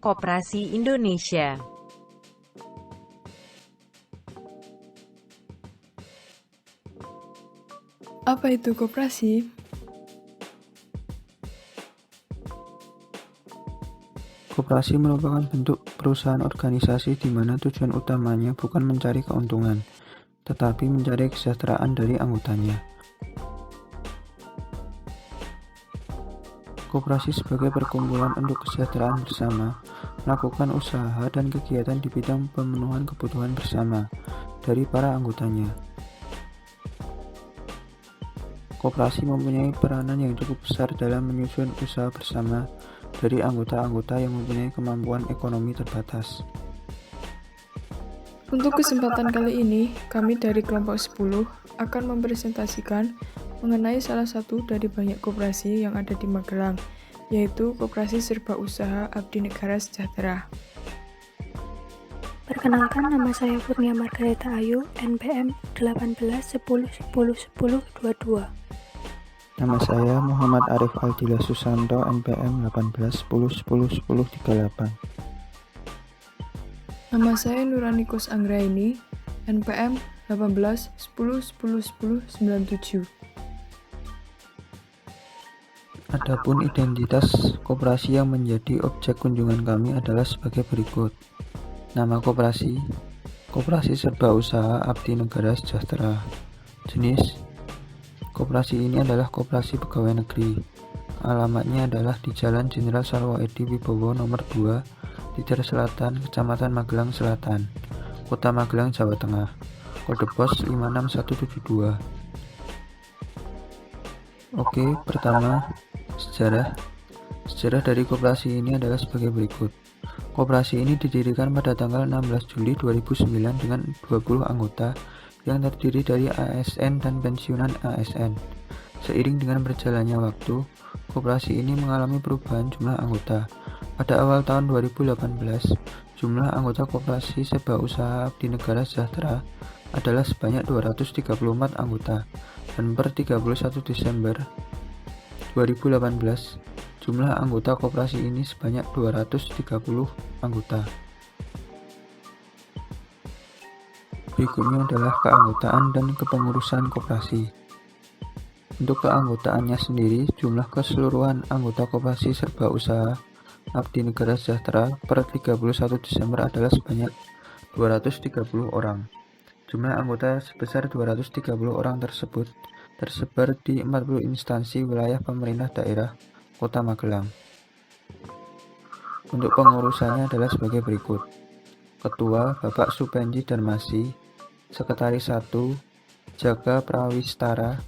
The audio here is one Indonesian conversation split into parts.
Koperasi Indonesia. Apa itu koperasi? Koperasi merupakan bentuk perusahaan organisasi di mana tujuan utamanya bukan mencari keuntungan, tetapi mencari kesejahteraan dari anggotanya. Koperasi sebagai perkumpulan untuk kesejahteraan bersama, melakukan usaha dan kegiatan di bidang pemenuhan kebutuhan bersama dari para anggotanya. Koperasi mempunyai peranan yang cukup besar dalam menyusun usaha bersama dari anggota-anggota yang mempunyai kemampuan ekonomi terbatas. Untuk kesempatan kali ini, kami dari kelompok 10 akan mempresentasikan mengenai salah satu dari banyak koperasi yang ada di Magelang, yaitu Koperasi Serba Usaha Abdi Negara Sejahtera. Perkenalkan, nama saya Kurnia Margareta Ayu, NPM 1810101022. Nama saya Muhammad Arif Aldila Susanto, NPM 1810101038. Nama saya Nuranikus Anggraini, NPM 1810101097. Adapun identitas koperasi yang menjadi objek kunjungan kami adalah sebagai berikut. Nama koperasi, Koperasi Serba Usaha Abdi Negara Sejahtera. Jenis, koperasi ini adalah koperasi pegawai negeri. Alamatnya adalah di Jalan Jenderal Sarwo Edi Wibowo nomor 2, Titir Selatan, Kecamatan Magelang Selatan, Kota Magelang, Jawa Tengah. Kode pos 56172. Oke, pertama, sejarah. Sejarah dari koperasi ini adalah sebagai berikut. Koperasi ini didirikan pada tanggal 16 Juli 2009 dengan 20 anggota yang terdiri dari ASN dan pensiunan ASN. Seiring dengan berjalannya waktu, koperasi ini mengalami perubahan jumlah anggota. Pada awal tahun 2018, jumlah anggota Koperasi Serba Usaha Abdi Negara Sejahtera adalah sebanyak 234 anggota, dan per 31 Desember 2018, jumlah anggota koperasi ini sebanyak 230 anggota. Berikutnya adalah keanggotaan dan kepengurusan koperasi. Untuk keanggotaannya sendiri, jumlah keseluruhan anggota Koperasi Serba Usaha Abdi Negara Sejahtera per 31 Desember adalah sebanyak 230 orang. Jumlah anggota sebesar 230 orang tersebut tersebar di 40 instansi wilayah pemerintah daerah Kota Magelang. Untuk pengurusannya adalah sebagai berikut. Ketua Bapak Supendi Darmasi, Sekretaris 1 Jaga Prawistara,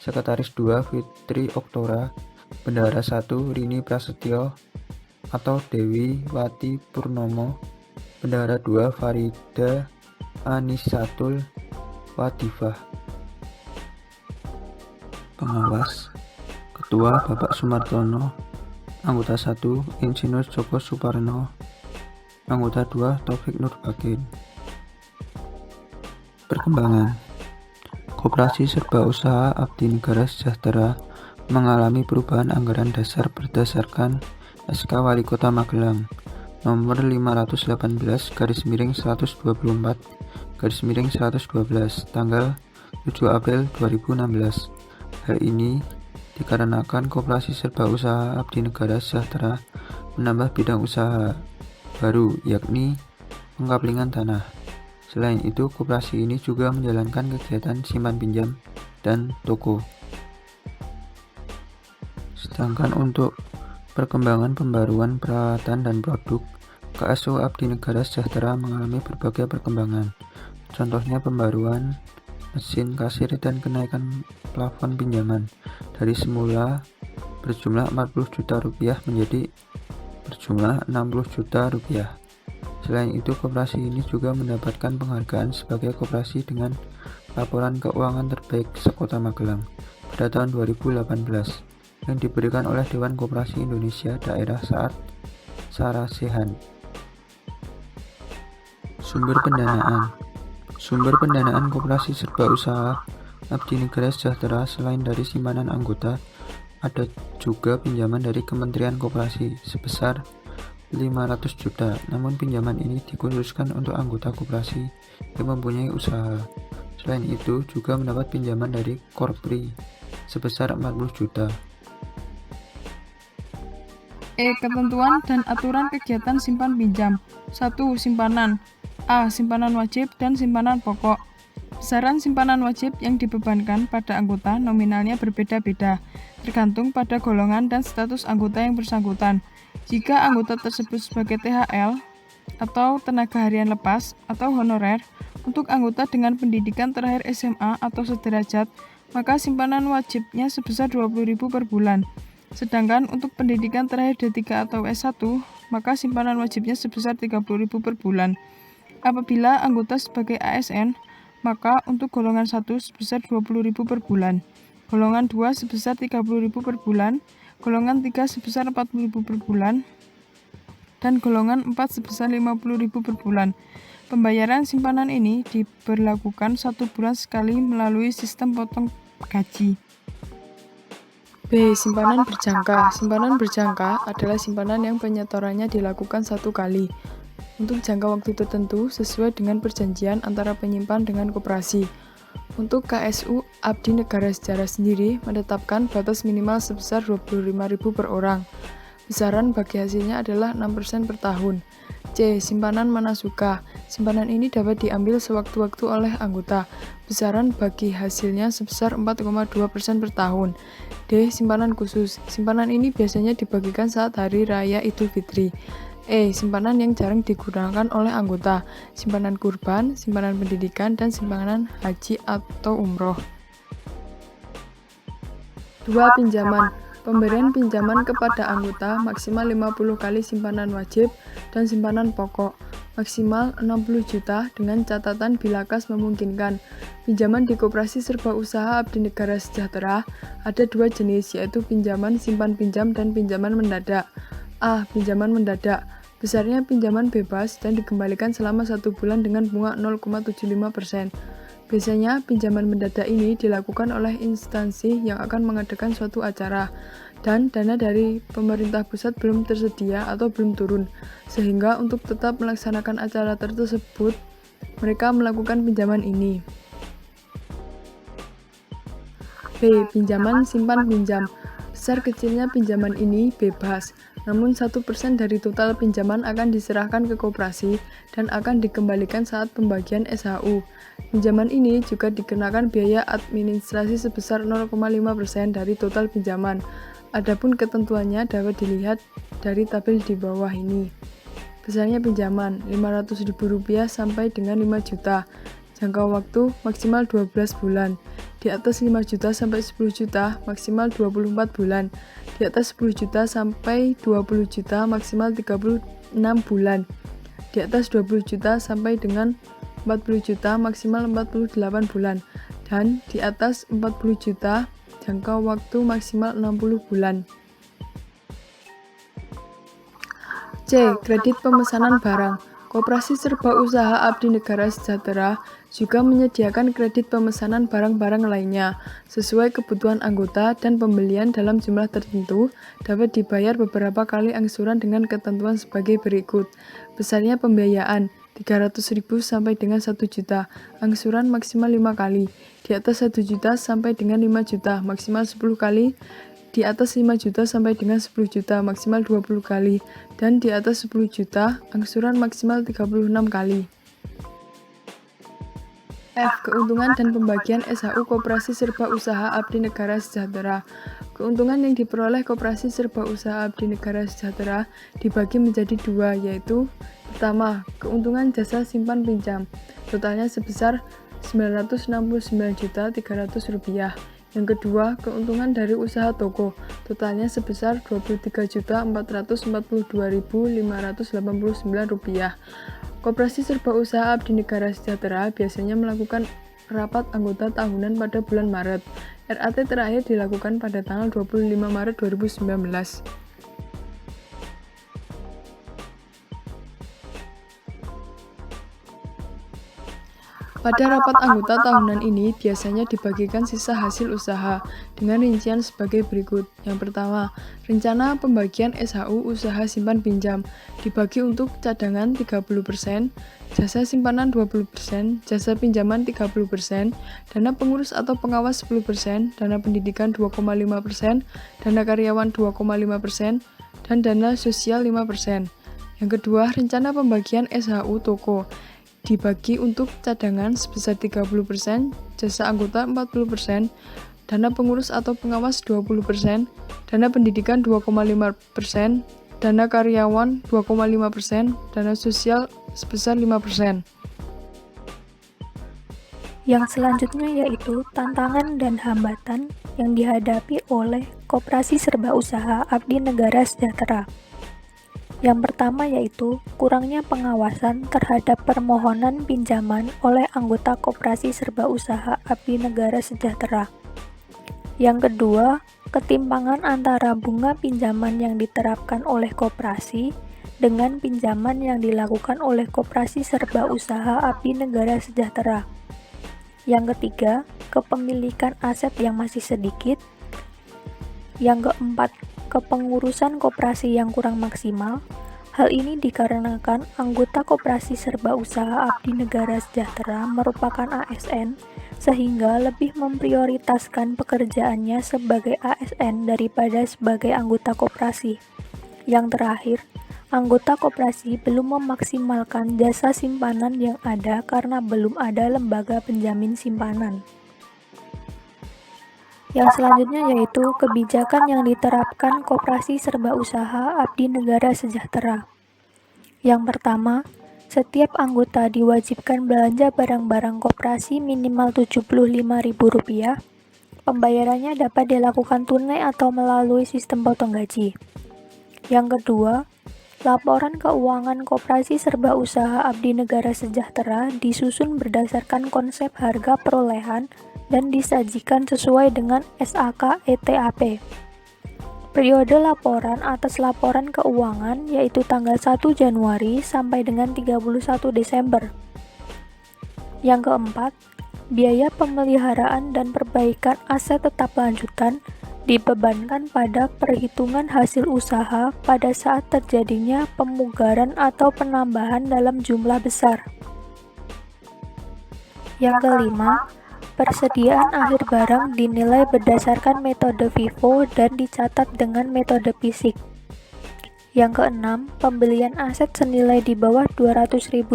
Sekretaris 2 Fitri Oktora, Bendahara 1 Rini Prasetyo atau Dewi Wati Purnomo, Bendahara 2 Farida Anisatul Wadifah. Pengawas, Ketua Bapak Sumartono, Anggota 1 Insinyur Joko Suparno, Anggota 2 Taufik Nurbakin. Perkembangan Koperasi Serba Usaha Abdi Negara Sejahtera mengalami perubahan anggaran dasar berdasarkan SK Wali Kota Magelang nomor 518/124/112 tanggal 7 April 2016. Hal ini dikarenakan Koperasi Serba Usaha Abdi Negara Sejahtera menambah bidang usaha baru, yakni pengkaplingan tanah. Selain itu, koperasi ini juga menjalankan kegiatan simpan pinjam dan toko. Sedangkan untuk perkembangan pembaruan peralatan dan produk, KSO Abdi Negara Sejahtera mengalami berbagai perkembangan. Contohnya pembaruan mesin kasir dan kenaikan plafon pinjaman dari semula berjumlah 40 juta rupiah menjadi berjumlah 60 juta rupiah. Selain itu, koperasi ini juga mendapatkan penghargaan sebagai koperasi dengan laporan keuangan terbaik sekota Magelang pada tahun 2018 yang diberikan oleh Dewan Koperasi Indonesia Daerah saat Sarasehan. Sumber pendanaan. Sumber pendanaan Koperasi Serba Usaha Abdi Negara Sejahtera selain dari simpanan anggota, ada juga pinjaman dari Kementerian Koperasi sebesar 500 juta. Namun pinjaman ini dikhususkan untuk anggota koperasi yang mempunyai usaha. Selain itu, juga mendapat pinjaman dari Korpri sebesar 40 juta. Ketentuan dan aturan kegiatan simpan pinjam. 1. Simpanan. A. Simpanan wajib dan simpanan pokok. Besaran simpanan wajib yang dibebankan pada anggota nominalnya berbeda-beda, tergantung pada golongan dan status anggota yang bersangkutan. Jika anggota tersebut sebagai THL atau tenaga harian lepas atau honorer, untuk anggota dengan pendidikan terakhir SMA atau sederajat, maka simpanan wajibnya sebesar 20.000 per bulan. Sedangkan untuk pendidikan terakhir D3 atau S1, maka simpanan wajibnya sebesar 30.000 per bulan. Apabila anggota sebagai ASN, maka untuk golongan 1 sebesar 20.000 per bulan, golongan 2 sebesar 30.000 per bulan, golongan 3 sebesar 40.000 per bulan, dan golongan 4 sebesar 50.000 per bulan. Pembayaran simpanan ini diberlakukan 1 bulan sekali melalui sistem potong gaji. B. Simpanan berjangka. Simpanan berjangka adalah simpanan yang penyetorannya dilakukan 1 kali untuk jangka waktu tertentu sesuai dengan perjanjian antara penyimpan dengan koperasi. Untuk KSU Abdi Negara Sejarah sendiri menetapkan batas minimal sebesar 25.000 per orang. Besaran bagi hasilnya adalah 6% per tahun. C. Simpanan manasuka. Simpanan ini dapat diambil sewaktu-waktu oleh anggota. Besaran bagi hasilnya sebesar 4,2% per tahun. D. Simpanan khusus. Simpanan ini biasanya dibagikan saat Hari Raya Idul Fitri. E. Simpanan yang jarang digunakan oleh anggota. Simpanan kurban, simpanan pendidikan, dan simpanan haji atau umroh. 2. Pinjaman. Pemberian pinjaman kepada anggota maksimal 50 kali simpanan wajib dan simpanan pokok, maksimal 60 juta dengan catatan bila kas memungkinkan. Pinjaman di Koperasi Serba Usaha Abdi Negara Sejahtera ada 2 jenis, yaitu pinjaman simpan pinjam dan pinjaman mendadak. A. Pinjaman mendadak. Besarnya pinjaman bebas dan dikembalikan selama 1 bulan dengan bunga 0,75%. Biasanya pinjaman mendadak ini dilakukan oleh instansi yang akan mengadakan suatu acara, dan dana dari pemerintah pusat belum tersedia atau belum turun, sehingga untuk tetap melaksanakan acara tersebut, mereka melakukan pinjaman ini. B. Pinjaman simpan pinjam. Besar kecilnya pinjaman ini bebas, namun 1% dari total pinjaman akan diserahkan ke koperasi dan akan dikembalikan saat pembagian SHU. Pinjaman ini juga dikenakan biaya administrasi sebesar 0,5% dari total pinjaman. Adapun ketentuannya dapat dilihat dari tabel di bawah ini. Besarnya pinjaman Rp500.000 sampai dengan 5 juta. Jangka waktu maksimal 12 bulan. Di atas 5 juta sampai 10 juta maksimal 24 bulan. Di atas 10 juta sampai 20 juta maksimal 36 bulan. Di atas 20 juta sampai dengan 40 juta maksimal 48 bulan. Dan di atas 40 juta jangka waktu maksimal 60 bulan. C. Kredit pemesanan barang. Koperasi Serba Usaha Abdi Negara Sejahtera juga menyediakan kredit pemesanan barang-barang lainnya sesuai kebutuhan anggota, dan pembelian dalam jumlah tertentu dapat dibayar beberapa kali angsuran dengan ketentuan sebagai berikut. Besarnya pembiayaan 300.000 sampai dengan 1 juta, angsuran maksimal 5 kali. Di atas 1 juta sampai dengan 5 juta, maksimal 10 kali. Di atas 5 juta sampai dengan 10 juta, maksimal 20 kali. Dan di atas 10 juta, angsuran maksimal 36 kali. F. Keuntungan dan pembagian SHU Koperasi Serba Usaha Abdi Negara Sejahtera. Keuntungan yang diperoleh Koperasi Serba Usaha Abdi Negara Sejahtera dibagi menjadi 2, yaitu: pertama, keuntungan jasa simpan pinjam, totalnya sebesar Rp969.300. Yang kedua, keuntungan dari usaha toko, totalnya sebesar Rp23.442.589. Koperasi Serba Usaha Abdi Negara Sejahtera biasanya melakukan rapat anggota tahunan pada bulan Maret. RAT terakhir dilakukan pada tanggal 25 Maret 2019. Pada rapat anggota tahunan ini biasanya dibagikan sisa hasil usaha dengan rincian sebagai berikut. Yang pertama, rencana pembagian SHU usaha simpan pinjam dibagi untuk cadangan 30%, jasa simpanan 20%, jasa pinjaman 30%, dana pengurus atau pengawas 10%, dana pendidikan 2,5%, dana karyawan 2,5%, dan dana sosial 5%. Yang kedua, rencana pembagian SHU toko dibagi untuk cadangan sebesar 30%, jasa anggota 40%, dana pengurus atau pengawas 20%, dana pendidikan 2,5%, dana karyawan 2,5%, dana sosial sebesar 5%. Yang selanjutnya yaitu tantangan dan hambatan yang dihadapi oleh Koperasi Serba Usaha Abdi Negara Sejahtera. Yang pertama yaitu kurangnya pengawasan terhadap permohonan pinjaman oleh anggota Koperasi Serba Usaha Abdi Negara Sejahtera. Yang kedua, ketimpangan antara bunga pinjaman yang diterapkan oleh koperasi dengan pinjaman yang dilakukan oleh Koperasi Serba Usaha Abdi Negara Sejahtera. Yang ketiga, kepemilikan aset yang masih sedikit. Yang keempat, kepengurusan koperasi yang kurang maksimal. Hal ini dikarenakan anggota Koperasi Serba Usaha Abdi Negara Sejahtera merupakan ASN, sehingga lebih memprioritaskan pekerjaannya sebagai ASN daripada sebagai anggota koperasi. Yang terakhir, anggota koperasi belum memaksimalkan jasa simpanan yang ada karena belum ada lembaga penjamin simpanan. Yang selanjutnya yaitu kebijakan yang diterapkan Koperasi Serba Usaha Abdi Negara Sejahtera. Yang pertama, setiap anggota diwajibkan belanja barang-barang koperasi minimal Rp75.000. Pembayarannya dapat dilakukan tunai atau melalui sistem potong gaji. Yang kedua, laporan keuangan Koperasi Serba Usaha Abdi Negara Sejahtera disusun berdasarkan konsep harga perolehan dan disajikan sesuai dengan SAK ETAP. Periode laporan atas laporan keuangan yaitu tanggal 1 Januari sampai dengan 31 Desember. Yang keempat, biaya pemeliharaan dan perbaikan aset tetap lanjutan dibebankan pada perhitungan hasil usaha pada saat terjadinya pemugaran atau penambahan dalam jumlah besar. Yang kelima, persediaan akhir barang dinilai berdasarkan metode FIFO dan dicatat dengan metode fisik. Yang keenam, pembelian aset senilai di bawah Rp200.000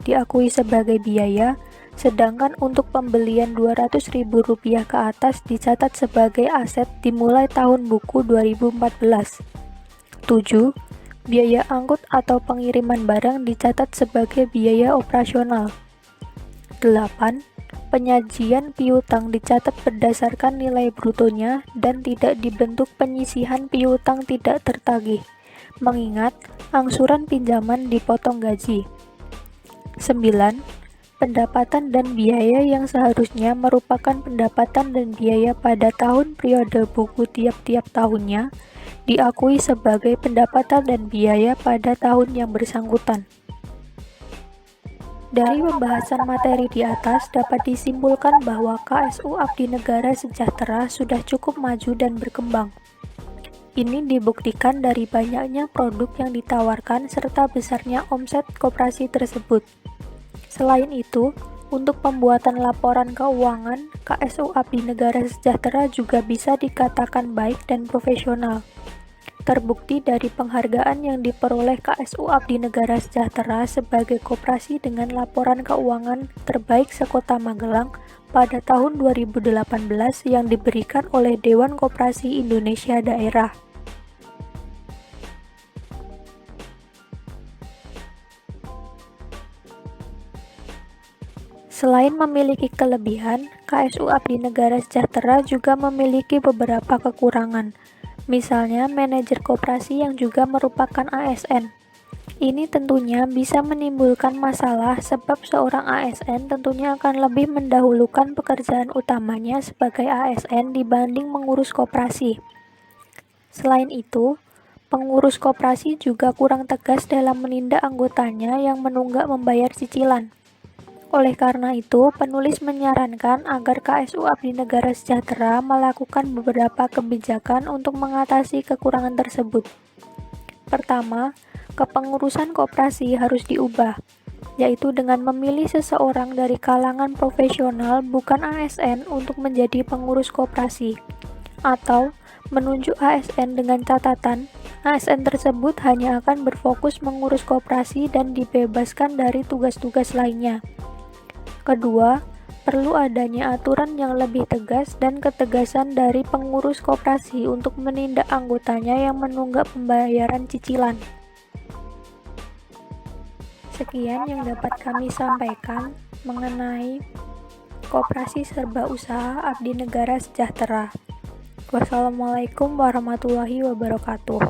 diakui sebagai biaya, sedangkan untuk pembelian Rp200.000 ke atas dicatat sebagai aset dimulai tahun buku 2014. 7. Biaya angkut atau pengiriman barang dicatat sebagai biaya operasional. 8. Penyajian piutang dicatat berdasarkan nilai brutonya dan tidak dibentuk penyisihan piutang tidak tertagih, mengingat angsuran pinjaman dipotong gaji. 9. Pendapatan dan biaya yang seharusnya merupakan pendapatan dan biaya pada tahun periode buku tiap-tiap tahunnya, diakui sebagai pendapatan dan biaya pada tahun yang bersangkutan. Dari pembahasan materi di atas dapat disimpulkan bahwa KSU Abdi Negara Sejahtera sudah cukup maju dan berkembang. Ini dibuktikan dari banyaknya produk yang ditawarkan serta besarnya omset koperasi tersebut. Selain itu, untuk pembuatan laporan keuangan, KSU Abdi Negara Sejahtera juga bisa dikatakan baik dan profesional. Terbukti dari penghargaan yang diperoleh KSU Abdi Negara Sejahtera sebagai koperasi dengan laporan keuangan terbaik sekota Magelang pada tahun 2018 yang diberikan oleh Dewan Koperasi Indonesia Daerah. Selain memiliki kelebihan, KSU Abdi Negara Sejahtera juga memiliki beberapa kekurangan. Misalnya manajer koperasi yang juga merupakan ASN. Ini tentunya bisa menimbulkan masalah sebab seorang ASN tentunya akan lebih mendahulukan pekerjaan utamanya sebagai ASN dibanding mengurus koperasi. Selain itu, pengurus koperasi juga kurang tegas dalam menindak anggotanya yang menunggak membayar cicilan. Oleh karena itu, penulis menyarankan agar KSU Abdi Negara Sejahtera melakukan beberapa kebijakan untuk mengatasi kekurangan tersebut. Pertama, kepengurusan koperasi harus diubah, yaitu dengan memilih seseorang dari kalangan profesional bukan ASN untuk menjadi pengurus koperasi, atau menunjuk ASN dengan catatan ASN tersebut hanya akan berfokus mengurus koperasi dan dibebaskan dari tugas-tugas lainnya. Kedua, perlu adanya aturan yang lebih tegas dan ketegasan dari pengurus koperasi untuk menindak anggotanya yang menunggak pembayaran cicilan. Sekian yang dapat kami sampaikan mengenai Koperasi Serba Usaha Abdi Negara Sejahtera. Wassalamualaikum warahmatullahi wabarakatuh.